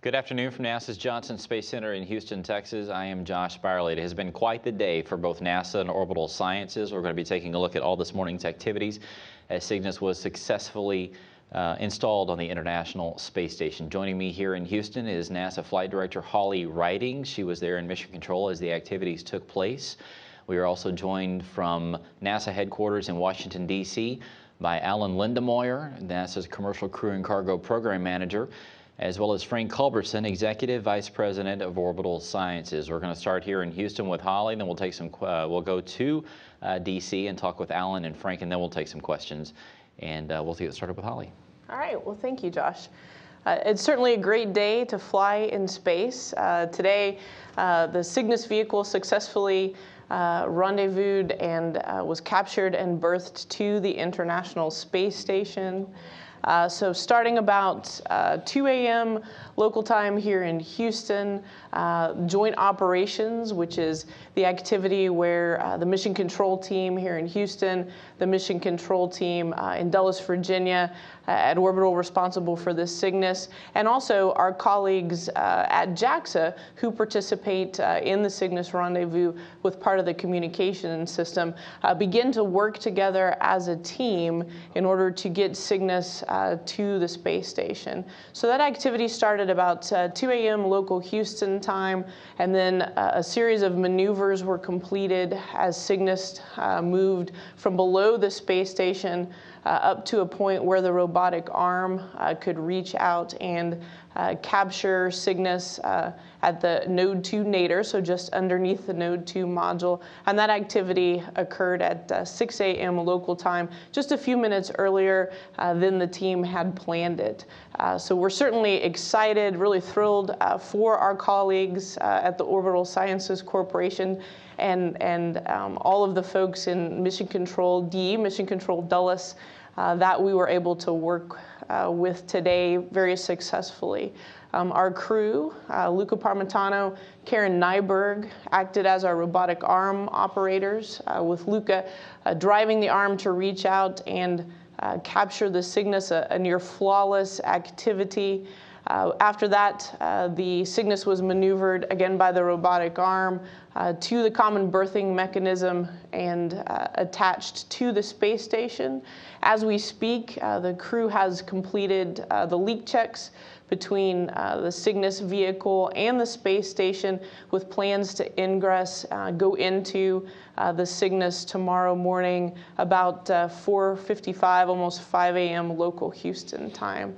Good afternoon from NASA's Johnson Space Center in Houston, Texas. I am Josh Byerly. It has been quite the day for both NASA and Orbital Sciences. We're going to be taking a look at all this morning's activities as Cygnus was successfully installed on the International Space Station. Joining me here in Houston is NASA Flight Director Holly Riding. She was there in Mission Control as the activities took place. We are also joined from NASA headquarters in Washington, D.C. by Alan Lindemoyer, NASA's Commercial Crew and Cargo Program Manager, as well as Frank Culberson, Executive Vice President of Orbital Sciences. We're going to start here in Houston with Holly, then we'll take some. We'll go to D.C. and talk with Alan and Frank, and then we'll take some questions. And we'll get started with Holly. All right. Well, thank you, Josh. It's certainly a great day to fly in space. Today, the Cygnus vehicle successfully rendezvoused and was captured and berthed to the International Space Station. So starting about 2 a.m. local time here in Houston, joint operations, which is the activity where the mission control team here in Houston, the mission control team in Dulles, Virginia, at Orbital responsible for this Cygnus, and also our colleagues at JAXA who participate in the Cygnus rendezvous with part of the communication system, begin to work together as a team in order to get Cygnus to the space station. So that activity started about 2 a.m. local Houston time, and then a series of maneuvers were completed as Cygnus moved from below the space station up to a point where the robotic arm could reach out and capture Cygnus at the Node 2 nadir, so just underneath the Node 2 module. And that activity occurred at 6 a.m. local time, just a few minutes earlier than the team had planned it. So we're certainly excited, really thrilled for our colleagues at the Orbital Sciences Corporation and all of the folks in Mission Control D, Mission Control Dulles, that we were able to work with today very successfully. Our crew, Luca Parmitano, Karen Nyberg, acted as our robotic arm operators, with Luca driving the arm to reach out and capture the Cygnus, a near flawless activity. After that, the Cygnus was maneuvered again by the robotic arm to the common berthing mechanism and attached to the space station. As we speak, the crew has completed the leak checks between the Cygnus vehicle and the space station, with plans to ingress, go into the Cygnus tomorrow morning about 4:55, almost 5 a.m. local Houston time.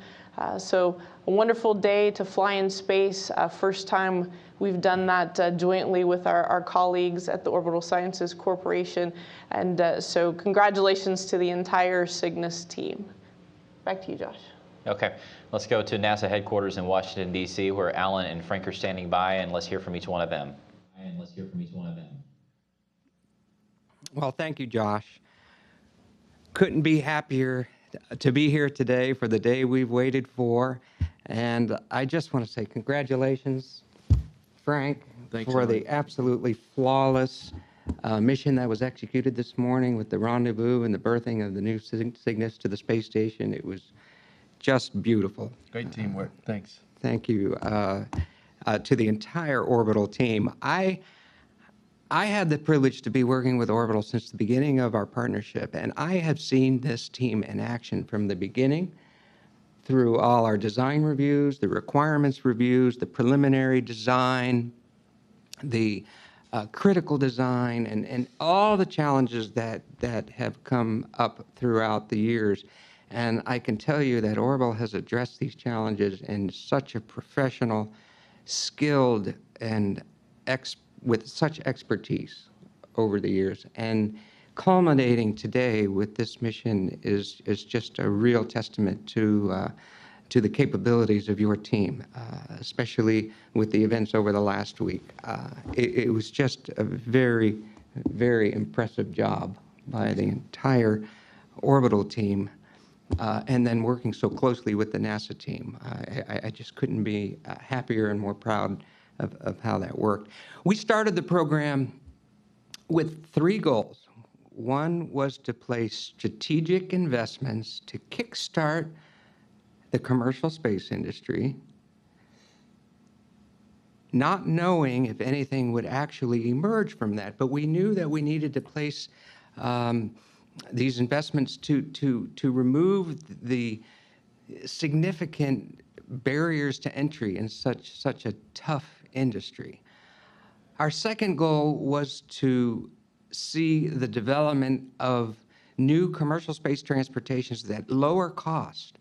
So a wonderful day to fly in space. First time we've done that jointly with our colleagues at the Orbital Sciences Corporation. And so congratulations to the entire Cygnus team. Back to you, Josh. Okay, let's go to NASA headquarters in Washington, D.C., where Alan and Frank are standing by, and let's hear from each one of them. Well, thank you, Josh. Couldn't be happier to be here today for the day we've waited for. And I just want to say congratulations, Frank, for the absolutely flawless mission that was executed this morning with the rendezvous and the berthing of the new Cygnus to the space station. It was just beautiful. Great teamwork. Thanks. Thank you to the entire Orbital team. I had the privilege to be working with Orbital since the beginning of our partnership, and I have seen this team in action from the beginning through all our design reviews, the requirements reviews, the preliminary design, the critical design, and all the challenges that have come up throughout the years. And I can tell you that Orbital has addressed these challenges in such a professional, skilled, and with such expertise over the years. And culminating today with this mission is just a real testament to the capabilities of your team, especially with the events over the last week. It was just a very, very impressive job by the entire Orbital team. And then working so closely with the NASA team. I just couldn't be happier and more proud of how that worked. We started the program with 3 goals. One was to place strategic investments to kickstart the commercial space industry. not knowing if anything would actually emerge from that. But we knew that we needed to place these investments to remove the significant barriers to entry in such a tough industry. Our second goal was to see the development of new commercial space transportations at lower cost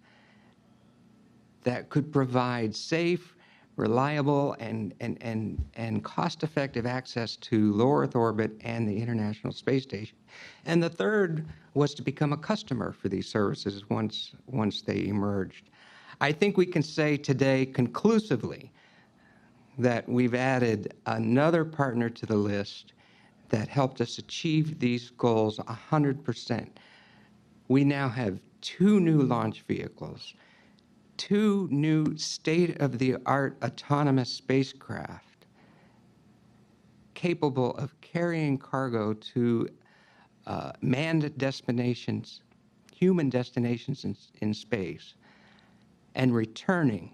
that could provide safe, reliable, and cost-effective access to low Earth orbit and the International Space Station. And the third was to become a customer for these services once they emerged. I think we can say today conclusively that we've added another partner to the list that helped us achieve these goals 100%. We now have 2 new launch vehicles, 2 new state-of-the-art autonomous spacecraft capable of carrying cargo to manned destinations, human destinations in space, and returning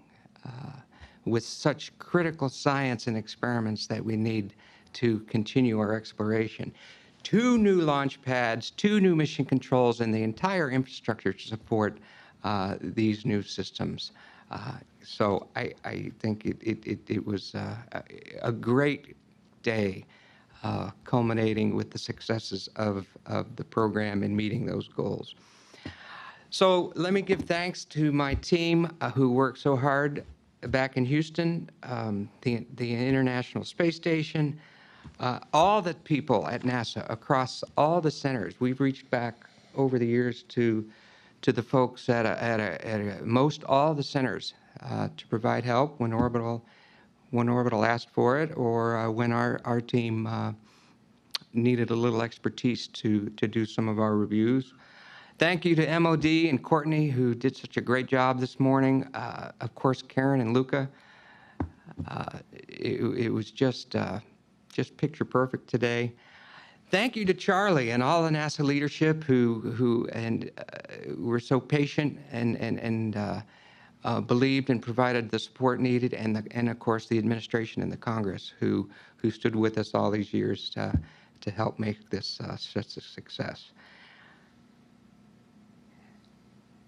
with such critical science and experiments that we need to continue our exploration. 2 new launch pads, 2 new mission controls, and the entire infrastructure to support these new systems. So I think it was a great day, culminating with the successes of the program in meeting those goals. So let me give thanks to my team who worked so hard back in Houston, the International Space Station, all the people at NASA across all the centers. We've reached back over the years to the folks at most all the centers to provide help when Orbital asked for it, or when our team needed a little expertise to do some of our reviews. Thank you to MOD and Courtney, who did such a great job this morning. Of course, Karen and Luca. It was just picture perfect today. Thank you to Charlie and all the NASA leadership who were so patient and believed and provided the support needed, and of course the administration and the Congress who stood with us all these years to help make this such a success.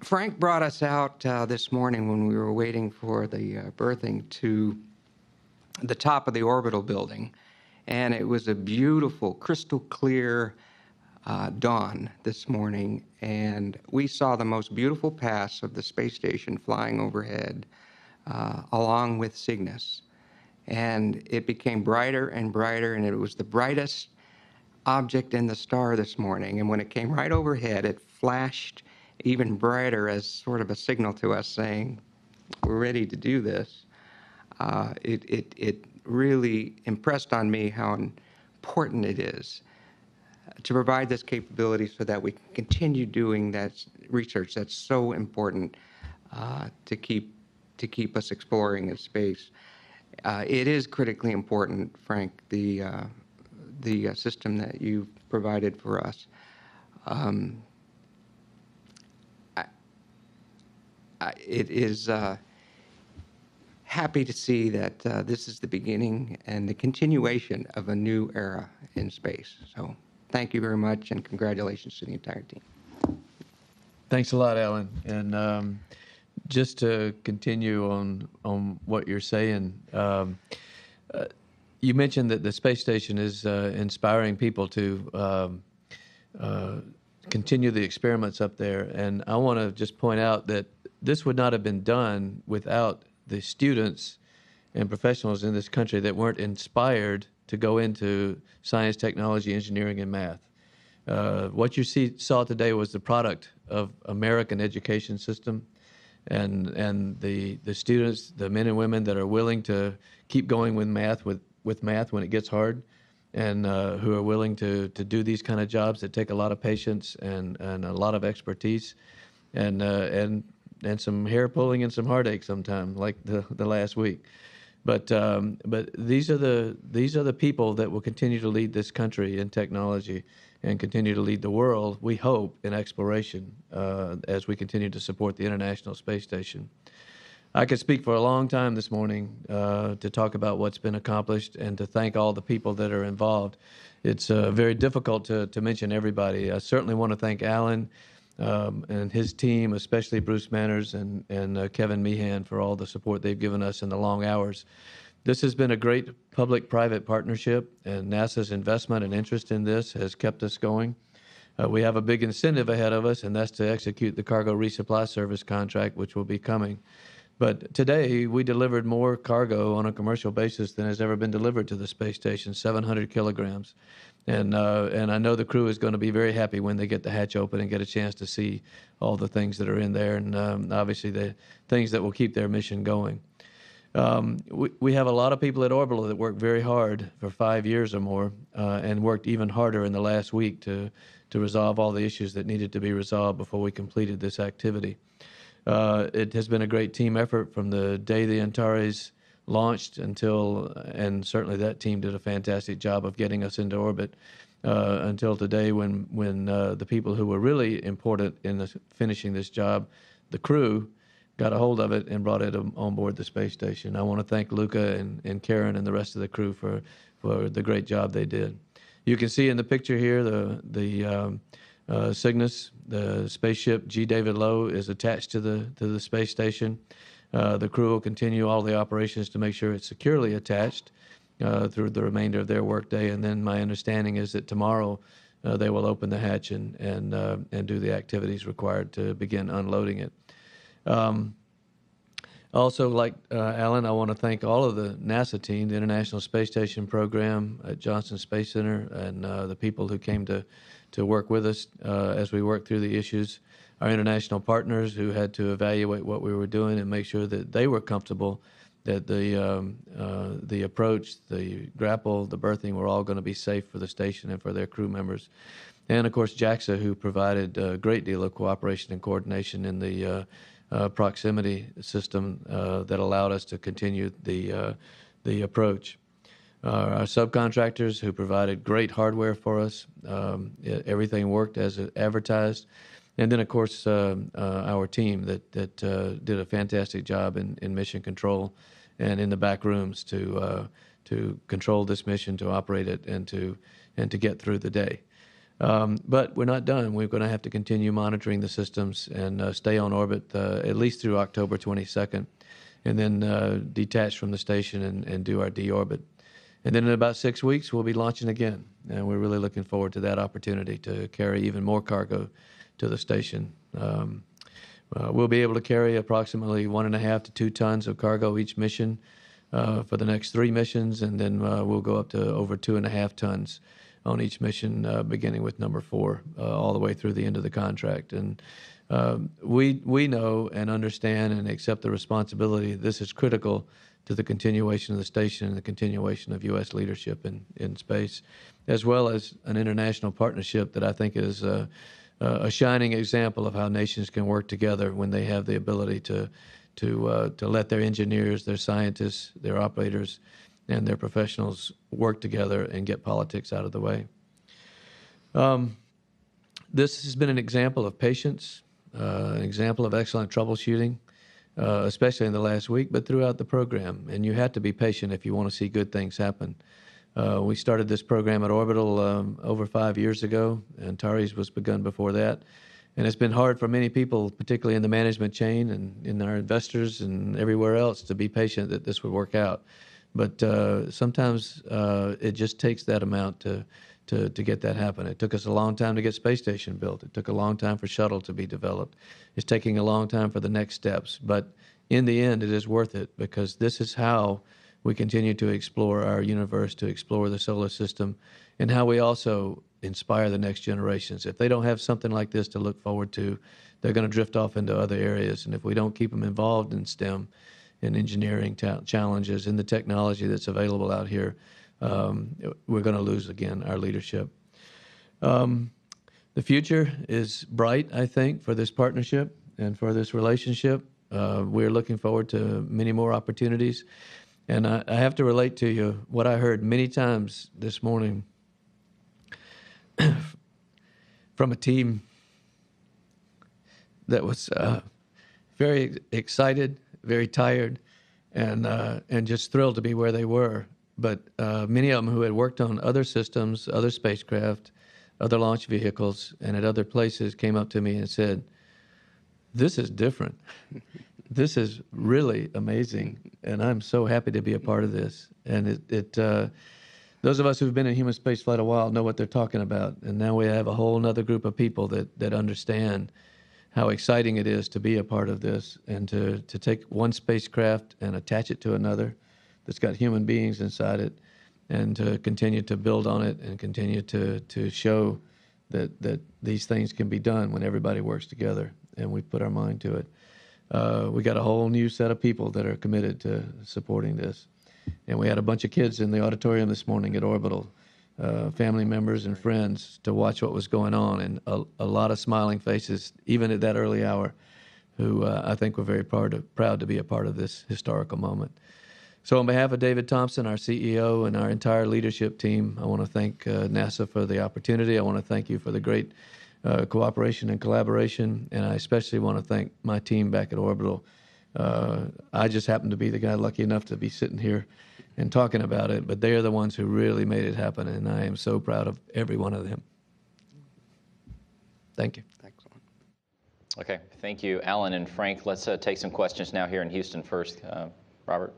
Frank brought us out this morning when we were waiting for the berthing to the top of the orbital building, and it was a beautiful, crystal clear dawn this morning, and we saw the most beautiful pass of the space station flying overhead along with Cygnus, and it became brighter and brighter, and it was the brightest object in the star this morning, and when it came right overhead, it flashed even brighter as sort of a signal to us saying, we're ready to do this. It really impressed on me how important it is to provide this capability so that we can continue doing that research that's so important to keep us exploring in space. It is critically important, Frank, the system that you've provided for us. It is happy to see that this is the beginning and the continuation of a new era in space. So thank you very much, and congratulations to the entire team. Thanks a lot, Alan. And just to continue on what you're saying, you mentioned that the space station is inspiring people to continue the experiments up there. And I want to just point out that this would not have been done without the students and professionals in this country that weren't inspired to go into science, technology, engineering, and math. What you saw today was the product of American education system, and the students, the men and women that are willing to keep going with math when it gets hard, and who are willing to do these kind of jobs that take a lot of patience and a lot of expertise, and some hair pulling and some heartache sometimes, like the last week. But these are the people that will continue to lead this country in technology and continue to lead the world, we hope, in exploration as we continue to support the International Space Station. I could speak for a long time this morning to talk about what's been accomplished and to thank all the people that are involved. It's very difficult to mention everybody. I certainly want to thank Alan and his team, especially Bruce Manners and Kevin Meehan, for all the support they've given us in the long hours. This has been a great public-private partnership, and NASA's investment and interest in this has kept us going. We have a big incentive ahead of us, and that's to execute the cargo resupply service contract, which will be coming. But today, we delivered more cargo on a commercial basis than has ever been delivered to the space station, 700 kilograms. And I know the crew is going to be very happy when they get the hatch open and get a chance to see all the things that are in there, and obviously the things that will keep their mission going. We have a lot of people at Orbital that worked very hard for 5 years or more and worked even harder in the last week to resolve all the issues that needed to be resolved before we completed this activity. It has been a great team effort from the day the Antares launched and certainly that team did a fantastic job of getting us into orbit until today when the people who were really important in finishing this job, the crew, got a hold of it and brought it on board the space station. I want to thank Luca and Karen and the rest of the crew for the great job they did. You can see in the picture here the Cygnus, the spaceship G. David Low, is attached to the space station. The crew will continue all the operations to make sure it's securely attached through the remainder of their workday. And then my understanding is that tomorrow they will open the hatch and do the activities required to begin unloading it. Also, like Alan, I want to thank all of the NASA team, the International Space Station program at Johnson Space Center, and the people who came to work with us as we worked through the issues. Our international partners who had to evaluate what we were doing and make sure that they were comfortable that the approach, the grapple, the berthing were all going to be safe for the station and for their crew members. And, of course, JAXA, who provided a great deal of cooperation and coordination in the proximity system that allowed us to continue the approach. Our subcontractors who provided great hardware for us. Everything worked as advertised. And then, of course, our team that did a fantastic job in mission control and in the back rooms to control this mission, to operate it, and to get through the day. But we're not done. We're going to have to continue monitoring the systems and stay on orbit at least through October 22nd, and then detach from the station and do our deorbit. And then in about 6 weeks, we'll be launching again. And we're really looking forward to that opportunity to carry even more cargo to the station. We'll be able to carry approximately 1.5 to 2 tons of cargo each mission for the next 3 missions, and then we'll go up to over 2.5 tons on each mission, beginning with number 4, all the way through the end of the contract. And we know and understand and accept the responsibility. This is critical to the continuation of the station and the continuation of U.S. leadership in space, as well as an international partnership that I think is a shining example of how nations can work together when they have the ability to let their engineers, their scientists, their operators, and their professionals work together and get politics out of the way. This has been an example of patience, an example of excellent troubleshooting, especially in the last week, but throughout the program. And you have to be patient if you want to see good things happen. We started this program at Orbital over 5 years ago. Antares was begun before that. And it's been hard for many people, particularly in the management chain and in our investors and everywhere else, to be patient that this would work out. But sometimes it just takes that amount to get that happen. It took us a long time to get space station built. It took a long time for shuttle to be developed. It's taking a long time for the next steps. But in the end, it is worth it, because this is how we continue to explore our universe, to explore the solar system, and how we also inspire the next generations. If they don't have something like this to look forward to, they're going to drift off into other areas. And if we don't keep them involved in STEM, in engineering challenges, in the technology that's available out here, we're going to lose again our leadership. The future is bright, I think, for this partnership and for this relationship. We're looking forward to many more opportunities. And I have to relate to you what I heard many times this morning from a team that was very excited, very tired, and just thrilled to be where they were. But many of them who had worked on other systems, other spacecraft, other launch vehicles, and at other places came up to me and said, "This is different. This is really amazing, and I'm so happy to be a part of this." And those of us who've been in human spaceflight a while know what they're talking about. And now we have a whole other group of people that understand how exciting it is to be a part of this and to take one spacecraft and attach it to another that's got human beings inside it, and to continue to build on it and continue to show that these things can be done when everybody works together and we put our mind to it. We got a whole new set of people that are committed to supporting this. And we had a bunch of kids in the auditorium this morning at Orbital, family members and friends, to watch what was going on, and a lot of smiling faces, even at that early hour, who I think were very proud to be a part of this historical moment. So on behalf of David Thompson, our CEO, and our entire leadership team, I want to thank NASA for the opportunity. I want to thank you for the great cooperation and collaboration, and I especially want to thank my team back at Orbital. I just happen to be the guy lucky enough to be sitting here and talking about it, but they are the ones who really made it happen, and I am so proud of every one of them. Thank you. Excellent. Okay, thank you, Alan and Frank. Let's take some questions now here in Houston first. Robert?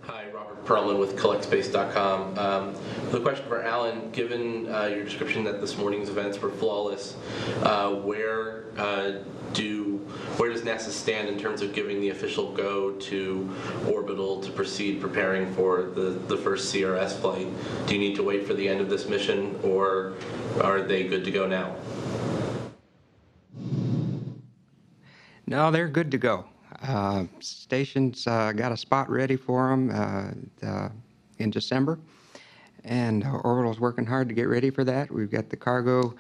Hi, Robert Perlman with CollectSpace.com. The question for Alan, given your description that this morning's events were flawless, where does NASA stand in terms of giving the official go to Orbital to proceed preparing for the first CRS flight? Do you need to wait for the end of this mission, or are they good to go now? No, they're good to go. Station's got a spot ready for them in December, and Orbital's working hard to get ready for that. We've got the cargo,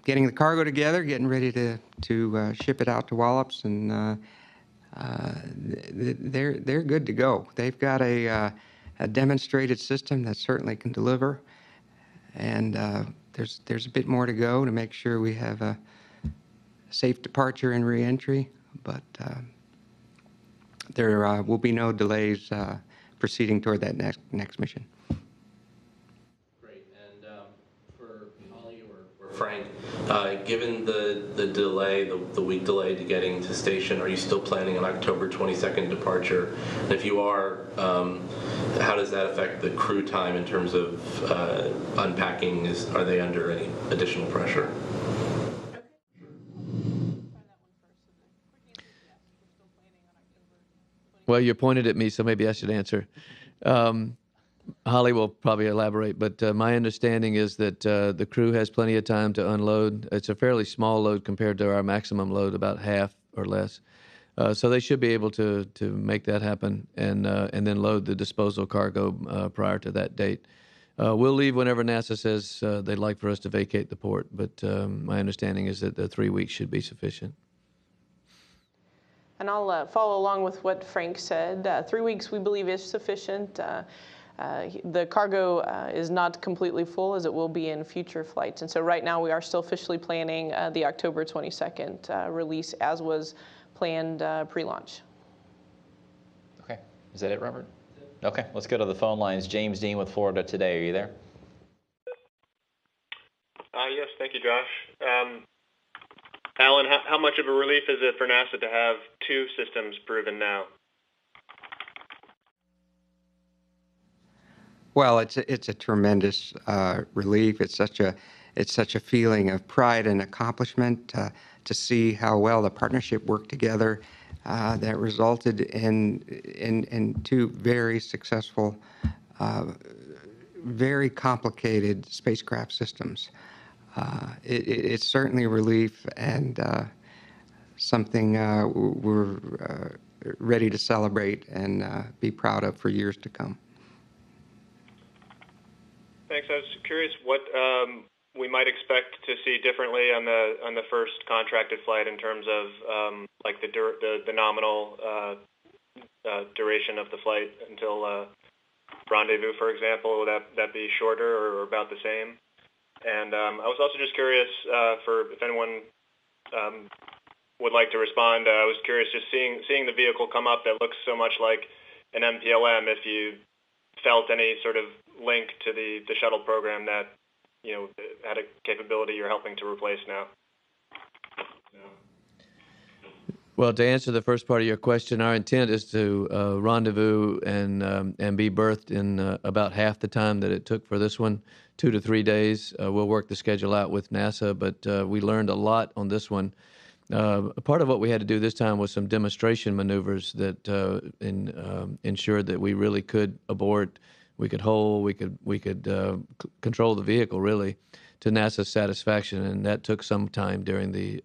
getting the cargo together, getting ready to ship it out to Wallops, and they're good to go. They've got a demonstrated system that certainly can deliver, and there's a bit more to go to make sure we have a safe departure and reentry, but there will be no delays proceeding toward that next mission. Great. And for Holly or Frank, given the delay, the week delay to getting to station, are you still planning an October 22nd departure? And if you are, how does that affect the crew time in terms of unpacking? Are they under any additional pressure? Well, you pointed at me, so maybe I should answer. Holly will probably elaborate, but my understanding is that the crew has plenty of time to unload. It's a fairly small load compared to our maximum load, about half or less. So they should be able to make that happen and then load the disposal cargo prior to that date. We'll leave whenever NASA says they'd like for us to vacate the port, but my understanding is that the 3 weeks should be sufficient. And I'll follow along with what Frank said. 3 weeks we believe is sufficient. The cargo is not completely full, as it will be in future flights. And so right now we are still officially planning the October 22nd release, as was planned pre-launch. Okay, is that it, Robert? Okay, let's go to the phone lines. James Dean with Florida Today, are you there? Yes, thank you, Josh. Alan, how much of a relief is it for NASA to have two systems proven now? Well, it's a tremendous relief. It's such a feeling of pride and accomplishment to see how well the partnership worked together. That resulted in two very successful, very complicated spacecraft systems. It's certainly a relief, and something we're ready to celebrate and be proud of for years to come. Thanks. I was curious what we might expect to see differently on the first contracted flight in terms of like the nominal duration of the flight until rendezvous, for example. Will that be shorter or about the same? And I was also just curious for if anyone would like to respond. I was curious, just seeing the vehicle come up that looks so much like an MPLM, if you felt any sort of link to the shuttle program that, you know, had a capability you're helping to replace now. Well, to answer the first part of your question, our intent is to rendezvous and be berthed in about half the time that it took for this one, 2 to 3 days. We'll work the schedule out with NASA, but we learned a lot on this one. Part of what we had to do this time was some demonstration maneuvers that ensured that we really could abort, we could hold, we could control the vehicle really to NASA's satisfaction, and that took some time during the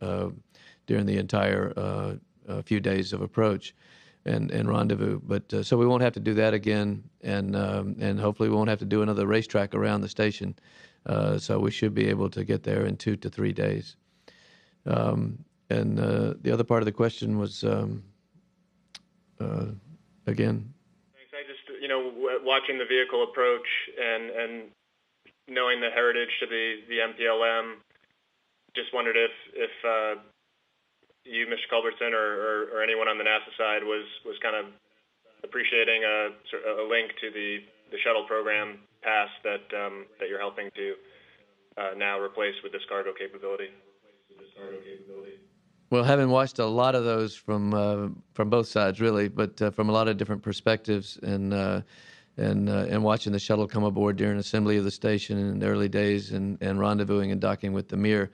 entire few days of approach and rendezvous. But so we won't have to do that again, and hopefully we won't have to do another racetrack around the station. So we should be able to get there in 2 to 3 days. And the other part of the question was, again? Thanks. I just, you know, watching the vehicle approach and knowing the heritage to the MPLM, just wondered if you, Mr. Culbertson, or anyone on the NASA side was kind of appreciating a link to the shuttle program past that you're helping to now replace with this cargo capability. Well, having watched a lot of those from both sides, really, but from a lot of different perspectives, and watching the shuttle come aboard during assembly of the station in the early days, and rendezvousing and docking with the Mir,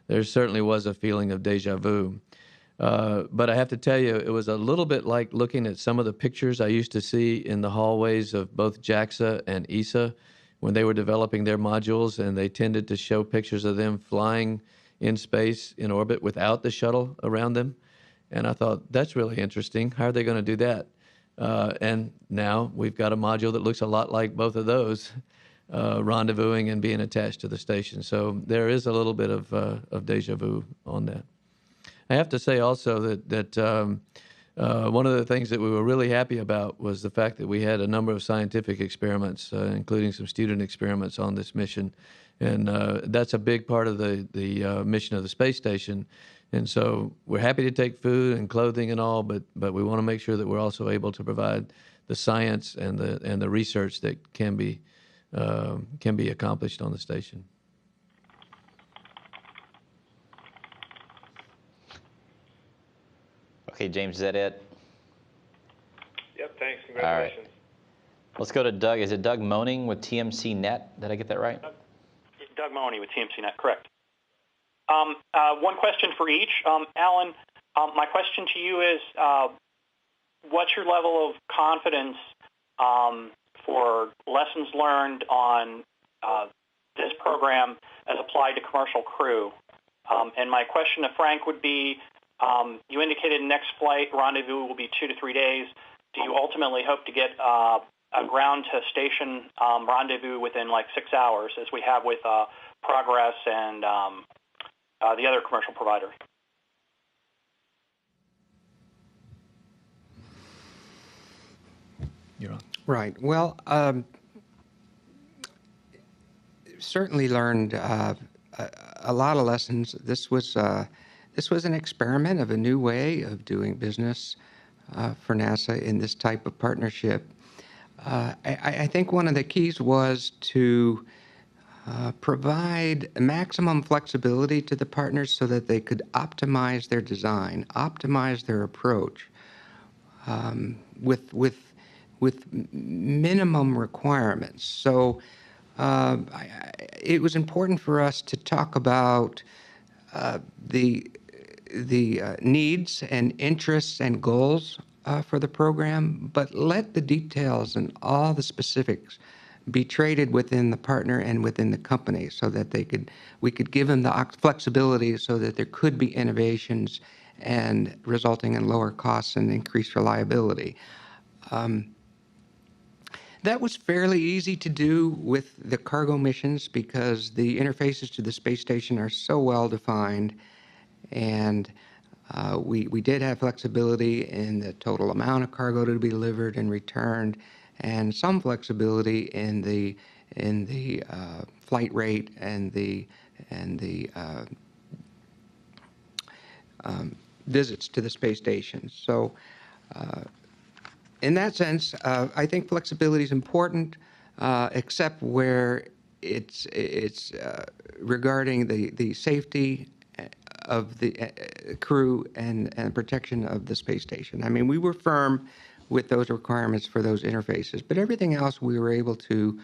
there certainly was a feeling of deja vu. But I have to tell you, it was a little bit like looking at some of the pictures I used to see in the hallways of both JAXA and ESA when they were developing their modules, and they tended to show pictures of them flying in space, in orbit, without the shuttle around them. And I thought, that's really interesting. How are they going to do that? And now we've got a module that looks a lot like both of those, rendezvousing and being attached to the station. So there is a little bit of deja vu on that. I have to say also that one of the things that we were really happy about was the fact that we had a number of scientific experiments, including some student experiments on this mission. And that's a big part of the mission of the space station. And so we're happy to take food and clothing and all, but we want to make sure that we're also able to provide the science and the research that can be accomplished on the station. Okay, James, is that it? Yep, thanks. Congratulations. All right. Let's go to Doug. Is it Doug Moaning with TMC Net? Did I get that right? Doug Mooney with TMC Net, correct. One question for each. Alan, my question to you is, what's your level of confidence for lessons learned on this program as applied to commercial crew? And my question to Frank would be, you indicated next flight rendezvous will be 2 to 3 days. Do you ultimately hope to get a ground-to-station rendezvous within like 6 hours, as we have with Progress and the other commercial provider? You're on. Right. Well, certainly learned a lot of lessons. This was an experiment of a new way of doing business for NASA in this type of partnership. I think one of the keys was to provide maximum flexibility to the partners so that they could optimize their design, optimize their approach with minimum requirements. So it was important for us to talk about the needs and interests and goals for the program, but let the details and all the specifics be traded within the partner and within the company, so that we could give them the flexibility so that there could be innovations and resulting in lower costs and increased reliability. That was fairly easy to do with the cargo missions because the interfaces to the space station are so well defined, and we did have flexibility in the total amount of cargo to be delivered and returned, and some flexibility in the flight rate and the visits to the space station. So in that sense, I think flexibility is important, except where it's regarding the safety of the crew and protection of the space station. I mean, we were firm with those requirements for those interfaces, but everything else we were able to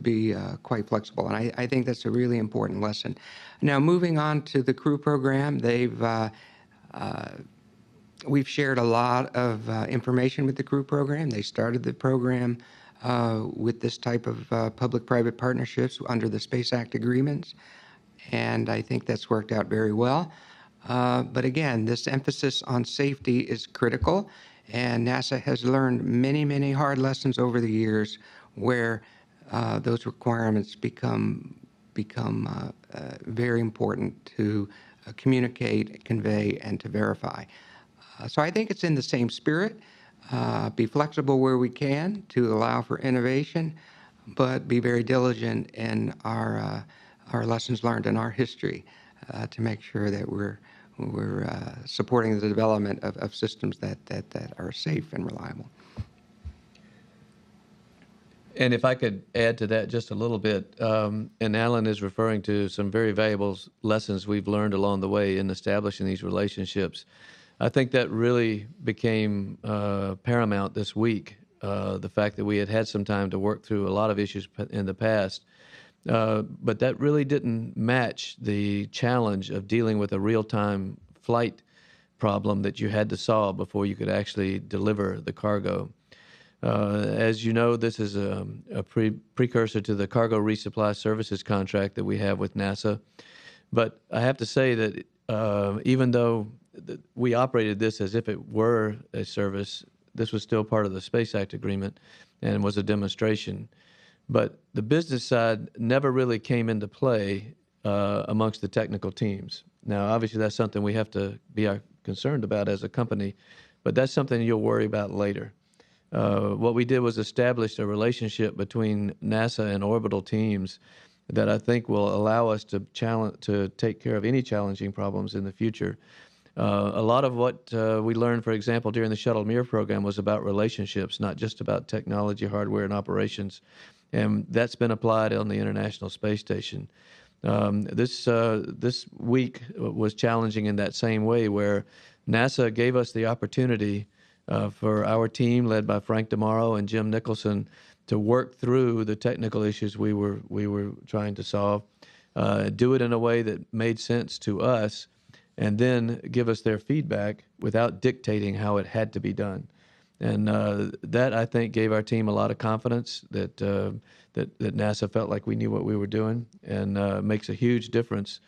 be quite flexible, and I think that's a really important lesson. Now, moving on to the crew program, we've shared a lot of information with the crew program. They started the program with this type of public-private partnerships under the Space Act agreements, and I think that's worked out very well. But again, this emphasis on safety is critical, and NASA has learned many, many hard lessons over the years where those requirements become very important to communicate, convey, and to verify. So I think it's in the same spirit. Be flexible where we can to allow for innovation, but be very diligent in our lessons learned in our history to make sure that we're supporting the development of systems that are safe and reliable. And if I could add to that just a little bit, and Alan is referring to some very valuable lessons we've learned along the way in establishing these relationships. I think that really became paramount this week, the fact that we had some time to work through a lot of issues in the past. But that really didn't match the challenge of dealing with a real-time flight problem that you had to solve before you could actually deliver the cargo. As you know, this is a precursor to the cargo resupply services contract that we have with NASA. But I have to say that even though we operated this as if it were a service, this was still part of the Space Act agreement and was a demonstration. But the business side never really came into play amongst the technical teams. Now, obviously, that's something we have to be concerned about as a company, but that's something you'll worry about later. What we did was establish a relationship between NASA and orbital teams that I think will allow us to take care of any challenging problems in the future. A lot of what we learned, for example, during the Shuttle Mir program was about relationships, not just about technology, hardware, and operations. And that's been applied on the International Space Station. This week was challenging in that same way, where NASA gave us the opportunity for our team, led by Frank DeMauro and Jim Nicholson, to work through the technical issues we were trying to solve, do it in a way that made sense to us, and then give us their feedback without dictating how it had to be done. And that, I think, gave our team a lot of confidence that NASA felt like we knew what we were doing, and makes a huge difference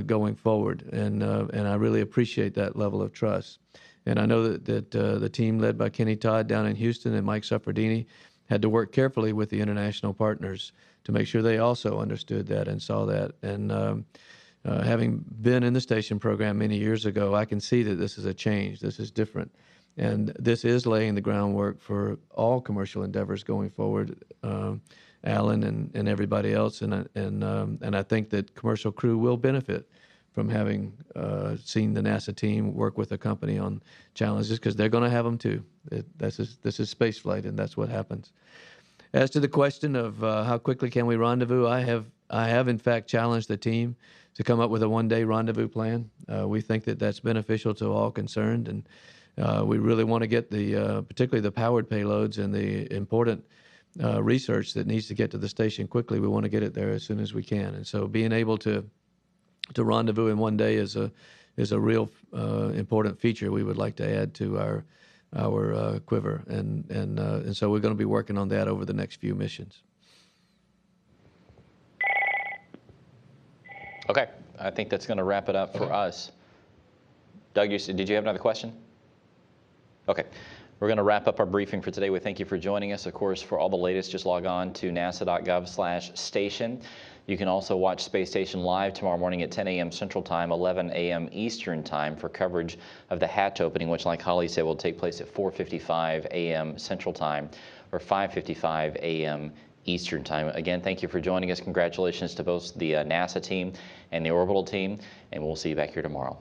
going forward. And I really appreciate that level of trust. And I know that the team led by Kenny Todd down in Houston and Mike Suffredini had to work carefully with the international partners to make sure they also understood that and saw that. And having been in the station program many years ago, I can see that this is a change. This is different. And this is laying the groundwork for all commercial endeavors going forward, Alan and everybody else. And I think that commercial crew will benefit from having seen the NASA team work with a company on challenges, because they're going to have them too. This is space flight, and that's what happens. As to the question of how quickly can we rendezvous, I have in fact challenged the team to come up with a one-day rendezvous plan. We think that that's beneficial to all concerned, and we really want to get particularly the powered payloads and the important research that needs to get to the station quickly. We want to get it there as soon as we can, and so being able to rendezvous in one day is a real important feature we would like to add to our quiver, and so we're going to be working on that over the next few missions. Okay, I think that's going to wrap it up for us. Doug, did you have another question? Okay, we're going to wrap up our briefing for today. We thank you for joining us. Of course, for all the latest, just log on to nasa.gov/station. You can also watch Space Station live tomorrow morning at 10 a.m. Central Time, 11 a.m. Eastern Time for coverage of the hatch opening, which, like Holly said, will take place at 4:55 a.m. Central Time or 5:55 a.m. Eastern Time. Again, thank you for joining us. Congratulations to both the NASA team and the orbital team, and we'll see you back here tomorrow.